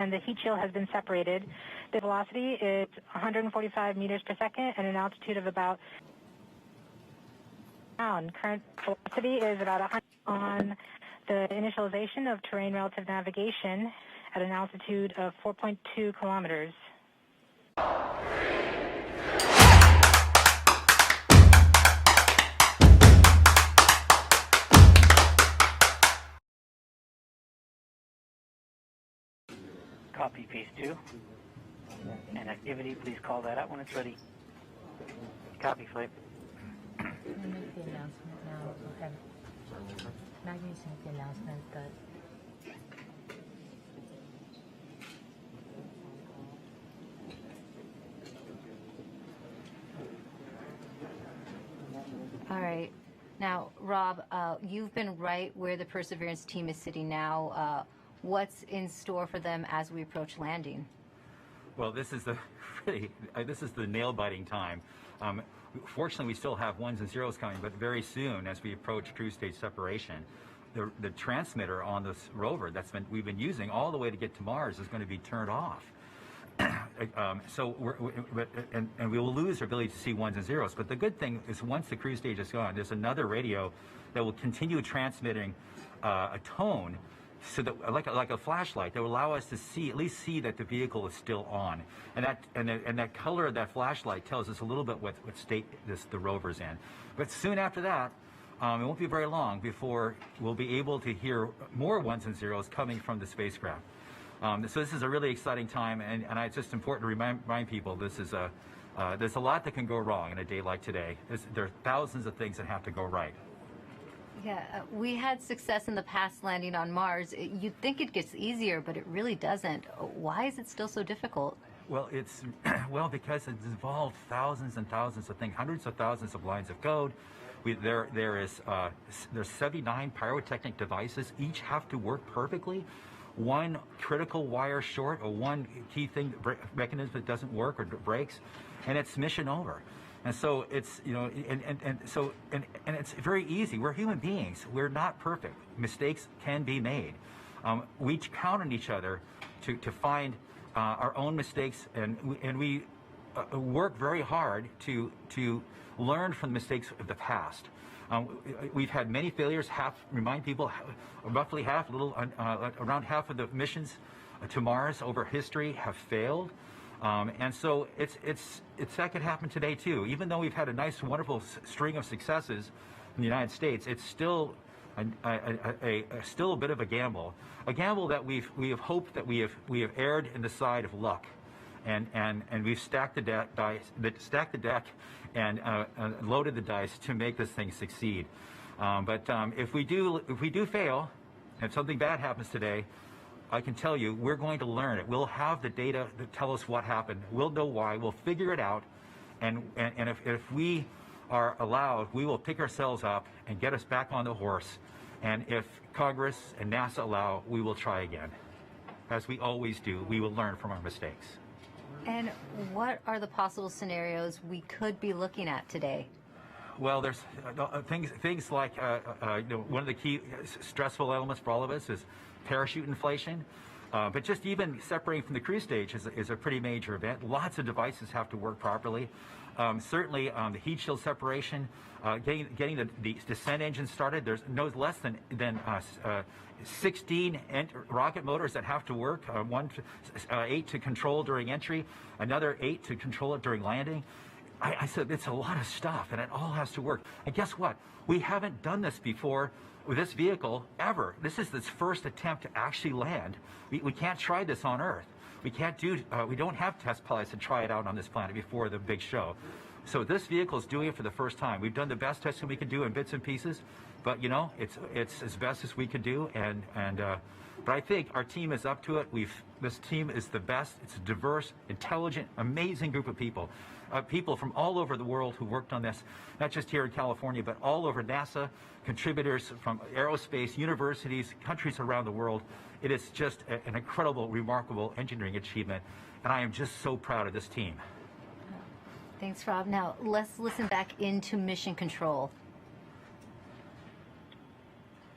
and the heat shield has been separated. The velocity is 145 meters per second and an altitude of about current velocity is about 100 on the initialization of terrain relative navigation at an altitude of 4.2 kilometers. Copy, phase 2. And activity, please call that out when it's ready. Copy, Flip. I'm going to make the announcement now. Okay. Maggie's going to make the announcement, but... All right. Now, Rob, you've been right where the Perseverance team is sitting now. What's in store for them as we approach landing? Well, this is the nail-biting time. Fortunately, we still have ones and zeros coming, but very soon, as we approach cruise stage separation, the transmitter on this rover we've been using all the way to get to Mars is going to be turned off. So we will lose our ability to see ones and zeros. But the good thing is, once the cruise stage is gone, there's another radio that will continue transmitting a tone, so that like a flashlight, that will allow us to at least see that the vehicle is still on, and that color of that flashlight tells us a little bit what state the rover's in. But soon after that, it won't be very long before we'll be able to hear more ones and zeros coming from the spacecraft. So this is a really exciting time, and it's just important to remind people there's a lot that can go wrong in a day like today. There are thousands of things that have to go right. Yeah, we had success in the past landing on Mars. You'd think it gets easier, but it really doesn't. Why is it still so difficult? Well, because it's involved thousands and thousands of things, hundreds of thousands of lines of code. There's 79 pyrotechnic devices. Each have to work perfectly. One critical wire short, or one key thing, mechanism that doesn't work or breaks, and it's mission over. And so it's, and it's very easy. We're human beings. We're not perfect. Mistakes can be made. We count on each other to find our own mistakes, and we work very hard to learn from the mistakes of the past. We've had many failures. Remind people, roughly half, around half of the missions to Mars over history have failed. And so that could happen today too. Even though we've had a nice, wonderful string of successes in the United States, it's still still a bit of a gamble that we have hoped that we have erred in the side of luck, and we've stacked the deck and loaded the dice to make this thing succeed. But if we do fail, and something bad happens today, I can tell you, we're going to learn it. We'll have the data that tell us what happened. We'll know why. We'll figure it out. And if we are allowed, we will pick ourselves up and get us back on the horse. And if Congress and NASA allow, we will try again. As we always do, we will learn from our mistakes. And what are the possible scenarios we could be looking at today? Well, there's things like one of the key stressful elements for all of us is parachute inflation. But just even separating from the cruise stage is a pretty major event. Lots of devices have to work properly. Certainly, the heat shield separation, getting the descent engine started. There's no less than 16 rocket motors that have to work. 8 to control during entry, another 8 to control it during landing. I said it's a lot of stuff, and it all has to work. And guess what? We haven't done this before with this vehicle ever. This is its first attempt to actually land. We can't try this on Earth. We can't do. We don't have test pilots to try it out on this planet before the big show. So this vehicle is doing it for the first time. We've done the best testing we can do in bits and pieces, but it's as best as we can do. But I think our team is up to it. This team is the best. It's a diverse, intelligent, amazing group of people. People from all over the world who worked on this, not just here in California, but all over NASA, contributors from aerospace, universities, countries around the world. It is just an incredible, remarkable engineering achievement, and I am just so proud of this team. Thanks, Rob. Now, let's listen back into mission control.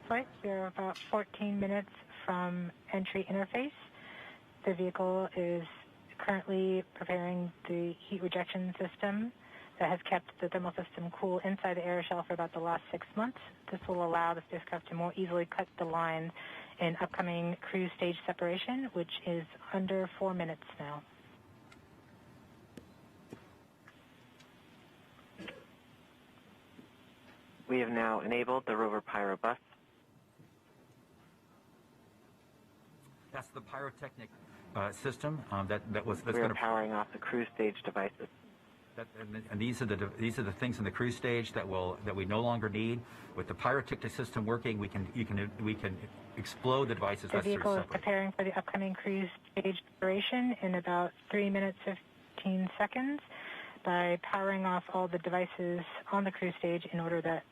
Right, we're about 14 minutes from entry interface. The vehicle is currently preparing the heat rejection system that has kept the thermal system cool inside the air shell for about the last 6 months. This will allow the spacecraft to more easily cut the line in upcoming cruise stage separation, which is under 4 minutes now. We have now enabled the rover pyro bus. That's the pyrotechnic system that's We going are powering off the cruise stage devices. And these are the things in the cruise stage that we no longer need. With the pyrotechnic system working, we can explode the devices. The vehicle is preparing for the upcoming cruise stage separation in about 3 minutes 15 seconds by powering off all the devices on the cruise stage in order that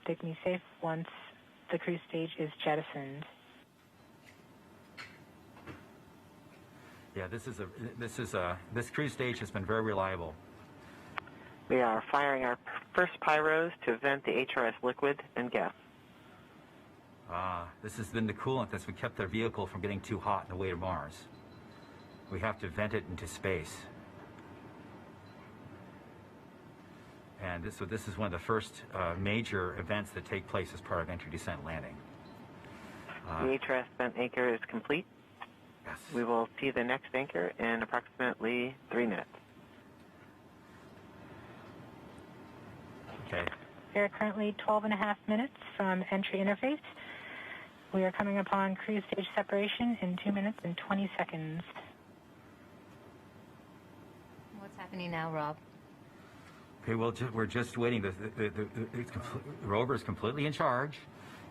they can be safe once the cruise stage is jettisoned. Yeah, this cruise stage has been very reliable. We are firing our first pyros to vent the HRS liquid and gas. This has been the coolant that's kept the vehicle from getting too hot on the way to Mars. We have to vent it into space. And this is one of the first major events that take place as part of entry, descent, landing. The HRS vent anchor is complete. Yes. We will see the next anchor in approximately 3 minutes. Okay. We are currently 12.5 minutes from entry interface. We are coming upon cruise stage separation in 2 minutes and 20 seconds. What's happening now, Rob? Okay, well, we're just waiting. The rover is completely in charge.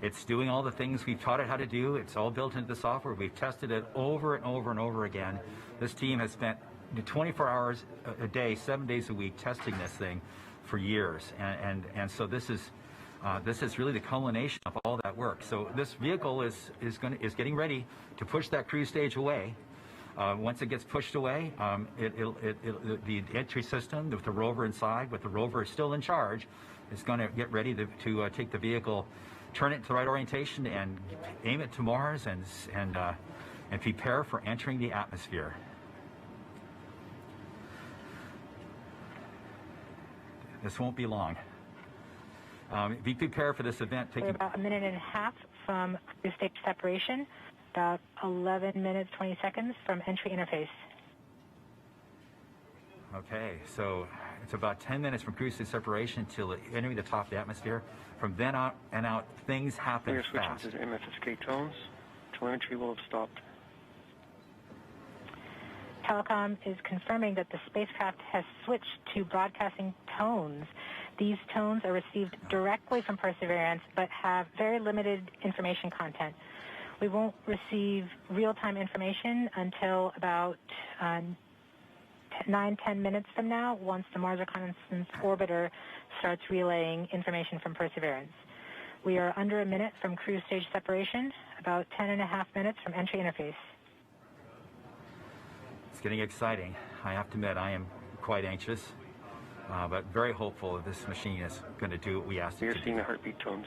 It's doing all the things we've taught it how to do. It's all built into the software. We've tested it over and over and over again. This team has spent 24 hours a day, 7 days a week, testing this thing for years. And so this is really the culmination of all that work. So this vehicle is getting ready to push that cruise stage away. Once it gets pushed away, the entry system with the rover inside, with the rover still in charge, is going to get ready to take the vehicle, turn it to the right orientation, and aim it to Mars, and prepare for entering the atmosphere. This won't be long. Be prepared for this event. We're about 1.5 minutes from cruise stage separation. About 11 minutes, 20 seconds from entry interface. Okay, so it's about 10 minutes from cruise stage separation till entering the top of the atmosphere. From then on and out, things happen We are fast. switching to MFSK tones. Telemetry will have stopped. Telecom is confirming that the spacecraft has switched to broadcasting tones. These tones are received directly from Perseverance, but have very limited information content. We won't receive real-time information until about 9-10 minutes from now, once the Mars Reconnaissance Orbiter starts relaying information from Perseverance. We are under 1 minute from cruise stage separation, about 10.5 minutes from entry interface. It's getting exciting. I have to admit, I am quite anxious, but very hopeful that this machine is going to do what we asked We it are to seeing do. the heartbeat tones.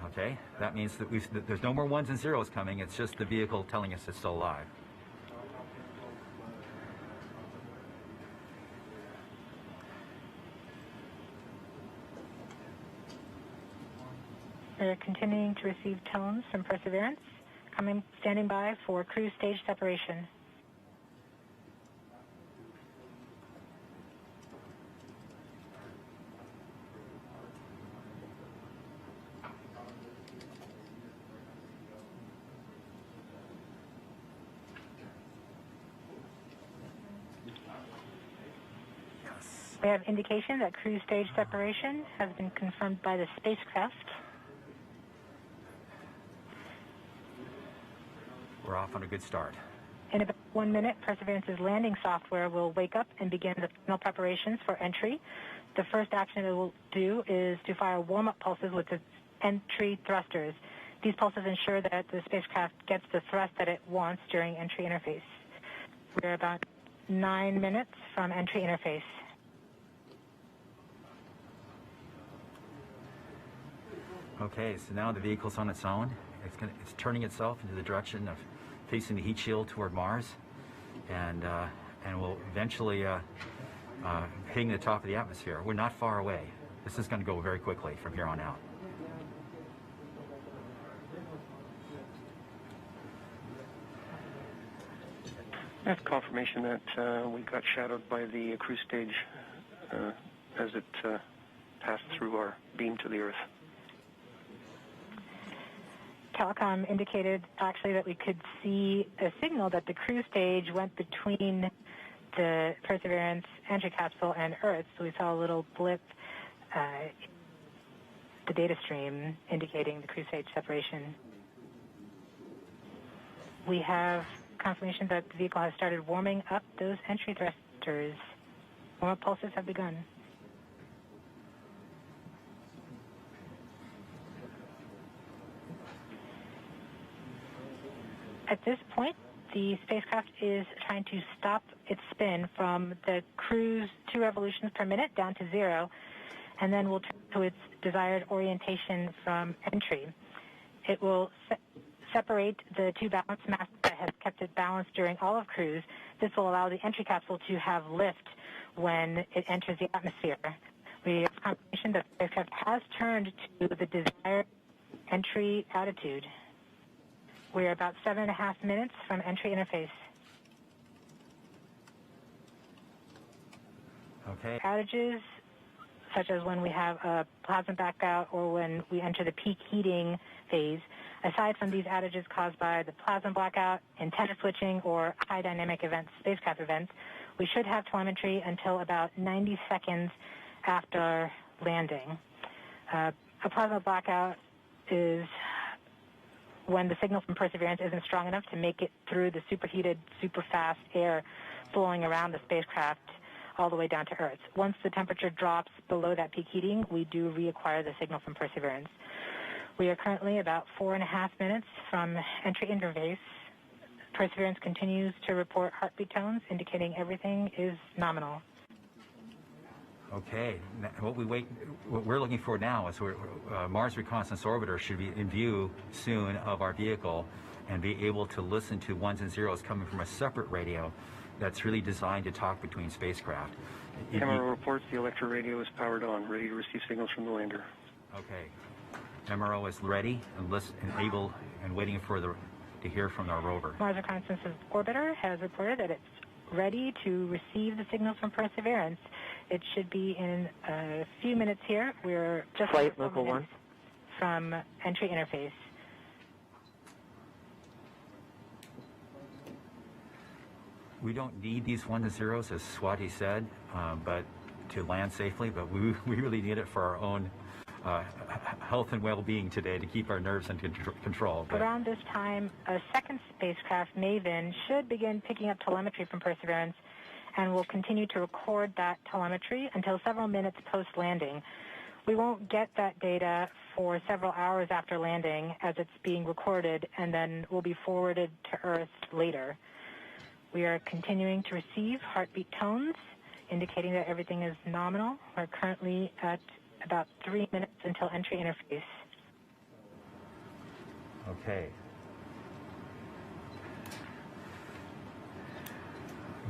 Okay, that means that there's no more ones and zeros coming. It's just the vehicle telling us it's still alive. We're continuing to receive tones from Perseverance, standing by for cruise stage separation. We have indication that cruise stage separation has been confirmed by the spacecraft. We're off on a good start. In about 1 minute, Perseverance's landing software will wake up and begin the final preparations for entry. The first action it will do is to fire warm-up pulses with its entry thrusters. These pulses ensure that the spacecraft gets the thrust that it wants during entry interface. We're about 9 minutes from entry interface. Okay, so now the vehicle's on its own. It's turning itself into the direction of facing the heat shield toward Mars, and will eventually hitting the top of the atmosphere. We're not far away. This is going to go very quickly from here on out. I have confirmation that we got shadowed by the cruise stage as it passed through our beam to the Earth. Telecom indicated actually that we could see a signal that the cruise stage went between the Perseverance entry capsule and Earth. So we saw a little blip, the data stream indicating the cruise stage separation. We have confirmation that the vehicle has started warming up those entry thrusters. Warm-up pulses have begun. At this point, the spacecraft is trying to stop its spin from the cruise 2 revolutions per minute down to 0, and then will turn to its desired orientation from entry. It will separate the 2 balance masses that have kept it balanced during all of cruise. This will allow the entry capsule to have lift when it enters the atmosphere. We have confirmation that the spacecraft has turned to the desired entry attitude. We're about 7.5 minutes from entry interface. Okay. Outages, such as when we have a plasma blackout or when we enter the peak heating phase, aside from these outages caused by the plasma blackout, antenna switching, or high dynamic events, spacecraft events, we should have telemetry until about 90 seconds after landing. A plasma blackout is when the signal from Perseverance isn't strong enough to make it through the superheated, super fast air flowing around the spacecraft all the way down to Earth. Once the temperature drops below that peak heating, we do reacquire the signal from Perseverance. We are currently about 4.5 minutes from entry interface. Perseverance continues to report heartbeat tones, indicating everything is nominal. Okay. What we're looking for now is Mars Reconnaissance Orbiter should be in view soon of our vehicle and be able to listen to ones and zeros coming from a separate radio that's really designed to talk between spacecraft. MRO reports the electro radio is powered on, ready to receive signals from the lander. Okay. MRO is ready and able and waiting to hear from our rover. Mars Reconnaissance Orbiter has reported that it's ready to receive the signals from Perseverance. It should be in a few minutes here. We're just Flight Local 1 from entry interface. We don't need these ones and zeros, as Swati said, but to land safely, but we really need it for our own health and well-being today to keep our nerves under control. But around this time, a second spacecraft, MAVEN, should begin picking up telemetry from Perseverance and will continue to record that telemetry until several minutes post-landing. We won't get that data for several hours after landing as it's being recorded and then will be forwarded to Earth later. We are continuing to receive heartbeat tones, indicating that everything is nominal. We're currently at about 3 minutes until entry interface. Okay.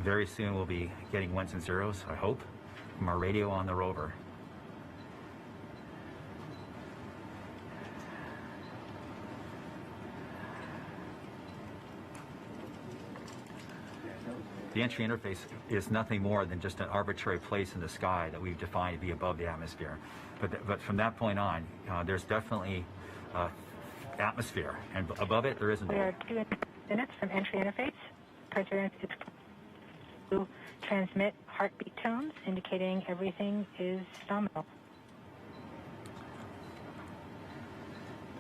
Very soon we'll be getting ones and zeros, I hope, from our radio on the rover. The entry interface is nothing more than just an arbitrary place in the sky that we've defined to be above the atmosphere. But from that point on, there's definitely atmosphere, and above it there isn't. We are 2 minutes from entry interface. Perseverance is to transmit heartbeat tones, indicating everything is nominal.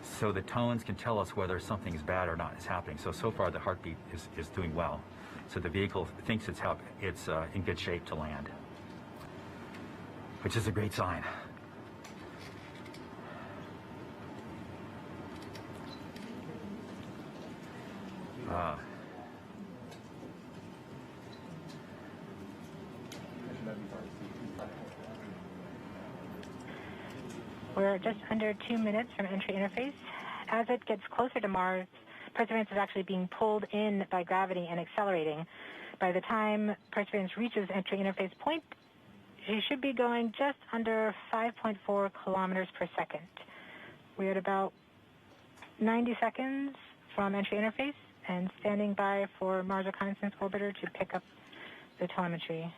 So the tones can tell us whether something's bad or not is happening. So far the heartbeat is doing well. So the vehicle thinks it's in good shape to land, which is a great sign. We're just under 2 minutes from entry interface. As it gets closer to Mars, Perseverance is actually being pulled in by gravity and accelerating. By the time Perseverance reaches entry interface point, she should be going just under 5.4 kilometers per second. We're at about 90 seconds from entry interface and standing by for Mars Reconnaissance Orbiter to pick up the telemetry.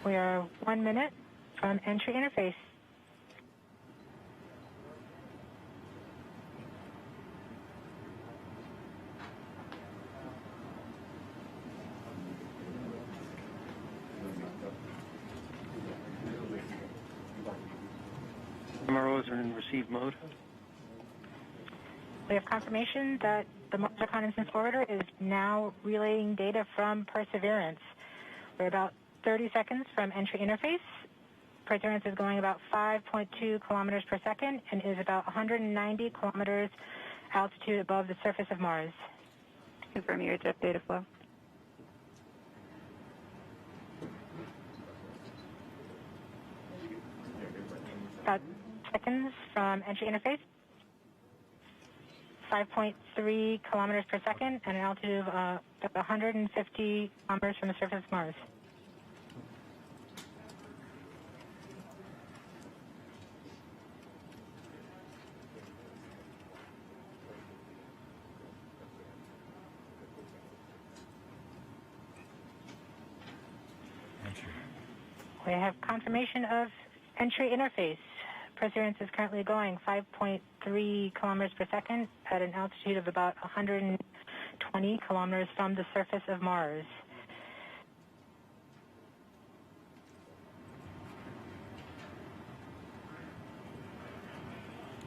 We are 1 minute from entry interface. MROs are in receive mode. We have confirmation that the Mars Reconnaissance Orbiter is now relaying data from Perseverance. We're about 30 seconds from entry interface. Perseverance is going about 5.2 kilometers per second and is about 190 kilometers altitude above the surface of Mars. Confirm your jet data flow. About seconds from entry interface. 5.3 kilometers per second and an altitude of about 150 kilometers from the surface of Mars. We have confirmation of entry interface. Perseverance is currently going 5.3 kilometers per second at an altitude of about 120 kilometers from the surface of Mars.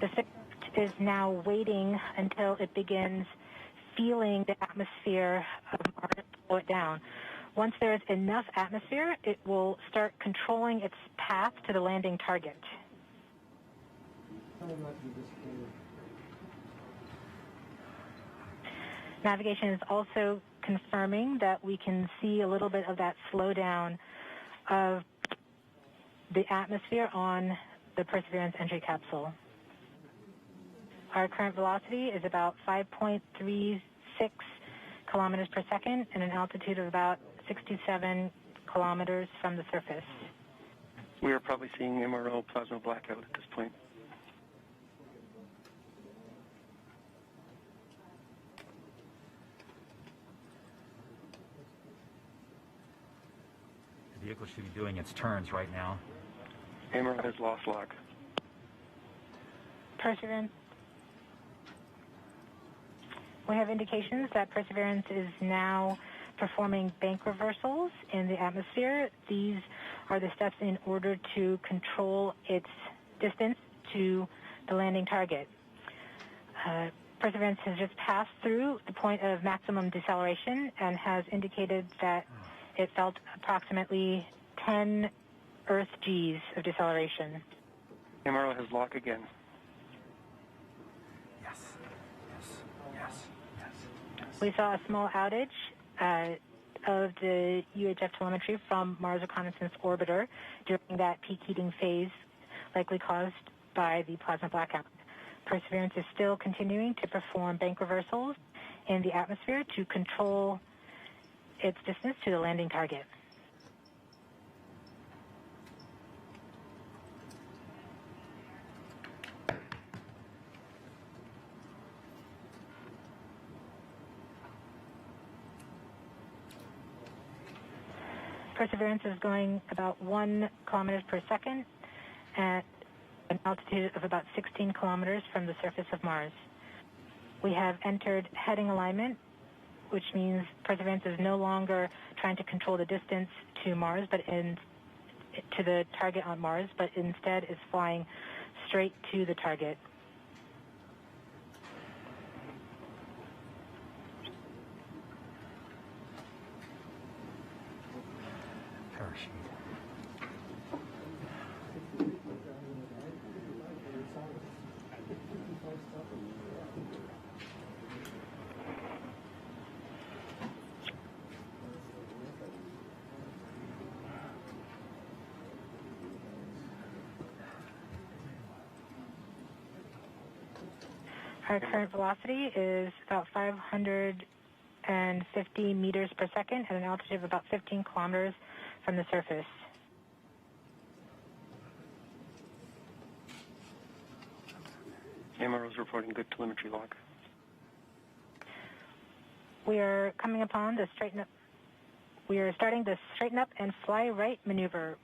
The spacecraft is now waiting until it begins feeling the atmosphere of Mars slow it down. Once there is enough atmosphere, it will start controlling its path to the landing target. Navigation is also confirming that we can see a little bit of that slowdown of the atmosphere on the Perseverance entry capsule. Our current velocity is about 5.36 kilometers per second and an altitude of about 67 kilometers from the surface. We are probably seeing MRO plasma blackout at this point. The vehicle should be doing its turns right now. MRO has lost lock. Perseverance. We have indications that Perseverance is now performing bank reversals in the atmosphere. These are the steps in order to control its distance to the landing target. Perseverance has just passed through the point of maximum deceleration and has indicated that it felt approximately 10 Earth Gs of deceleration. MRO has lock again. Yes, yes, yes, yes, yes. We saw a small outage of the UHF telemetry from Mars Reconnaissance Orbiter during that peak heating phase, likely caused by the plasma blackout. Perseverance is still continuing to perform bank reversals in the atmosphere to control its distance to the landing target. Perseverance is going about 1 kilometers per second at an altitude of about 16 kilometers from the surface of Mars. We have entered heading alignment, which means Perseverance is no longer trying to control the distance to Mars, but to the target on Mars, but instead is flying straight to the target. parachute. Our current velocity is about 550 meters per second at an altitude of about 15 kilometers from the surface. MRO's reporting good telemetry log. We are coming upon the straighten up. We are starting the straighten up and fly right maneuver,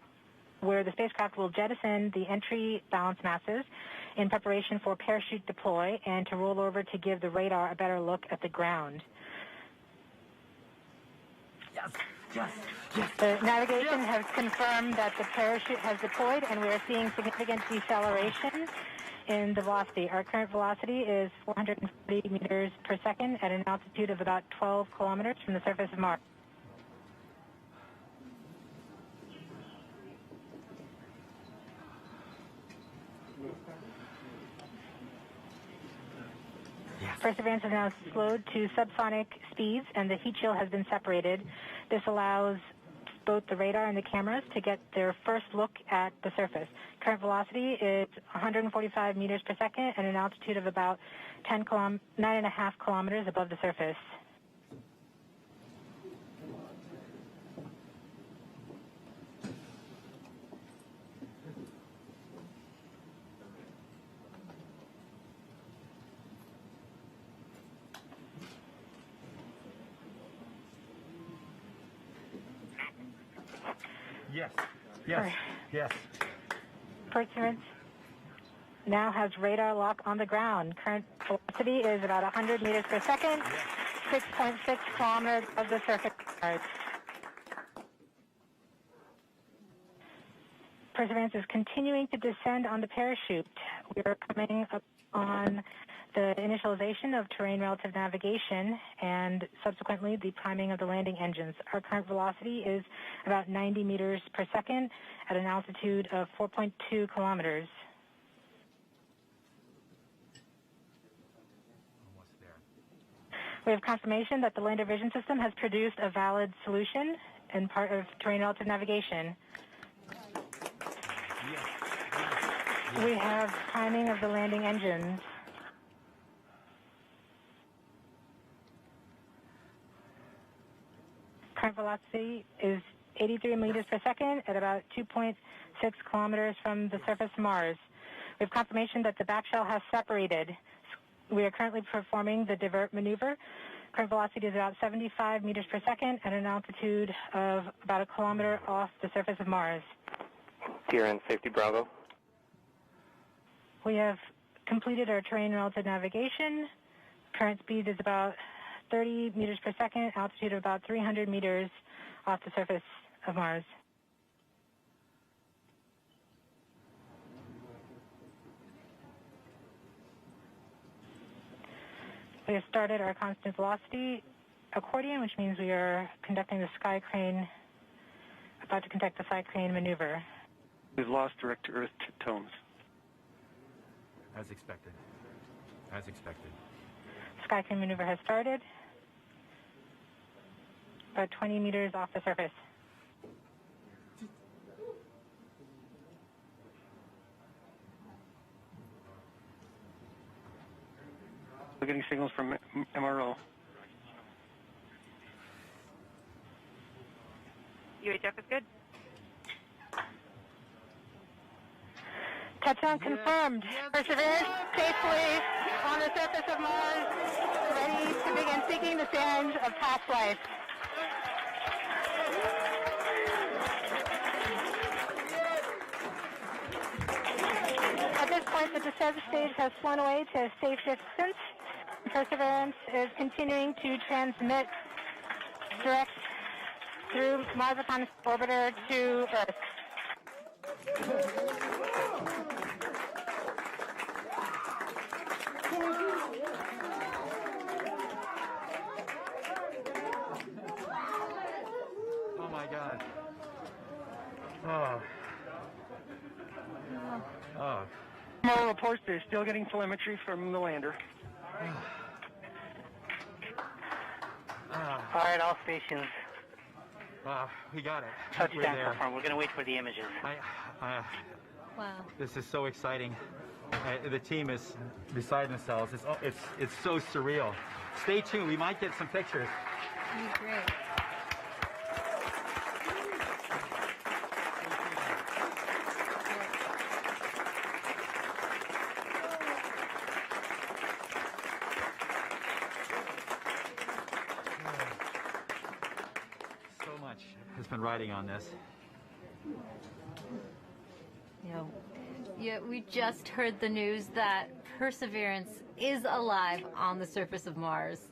where the spacecraft will jettison the entry balance masses in preparation for parachute deploy and to roll over to give the radar a better look at the ground. Yes, yes, yes. The navigation has confirmed that the parachute has deployed, and we are seeing significant deceleration in the velocity. Our current velocity is 440 meters per second at an altitude of about 12 kilometers from the surface of Mars. Yes. Perseverance is now slowed to subsonic speeds, and the heat shield has been separated. This allows both the radar and the cameras to get their first look at the surface. Current velocity is 145 meters per second at an altitude of about 9.5 kilometers above the surface. Yes, yes, yes. Perseverance now has radar lock on the ground. Current velocity is about 100 meters per second, 6.6 kilometers above the surface of Mars. Perseverance is continuing to descend on the parachute. We are coming up on the initialization of terrain relative navigation and subsequently the priming of the landing engines. Our current velocity is about 90 meters per second at an altitude of 4.2 kilometers. Almost there. We have confirmation that the lander vision system has produced a valid solution and part of terrain relative navigation. Yes, We have priming of the landing engines. Current velocity is 83 meters per second at about 2.6 kilometers from the surface of Mars. We have confirmation that the back shell has separated. We are currently performing the divert maneuver. Current velocity is about 75 meters per second at an altitude of about a kilometer off the surface of Mars. TRN Safety Bravo. We have completed our terrain relative navigation. Current speed is about 30 meters per second, altitude of about 300 meters off the surface of Mars. We have started our constant velocity accordion, which means we are conducting the sky crane, about to conduct the sky crane maneuver. We've lost direct-to-earth tones. as expected. As expected. Sky crane maneuver has started. About 20 meters off the surface. We're getting signals from MRO. UHF is good. Touchdown confirmed. Perseverance safely on the surface of Mars, ready to begin seeking the sands of past life. At this point, the descent stage has flown away to a safe distance. Perseverance is continuing to transmit direct through Mars Reconnaissance Orbiter to Earth. Oh my God. Oh. Oh. Tomorrow reports they're still getting telemetry from the lander. All right, all stations. We got it. We're Touchdown there. confirmed. We're going to wait for the images. Wow. This is so exciting. The team is beside themselves. It's so surreal. Stay tuned. We might get some pictures. That'd be great. So much has been riding on this. Yeah, we just heard the news that Perseverance is alive on the surface of Mars.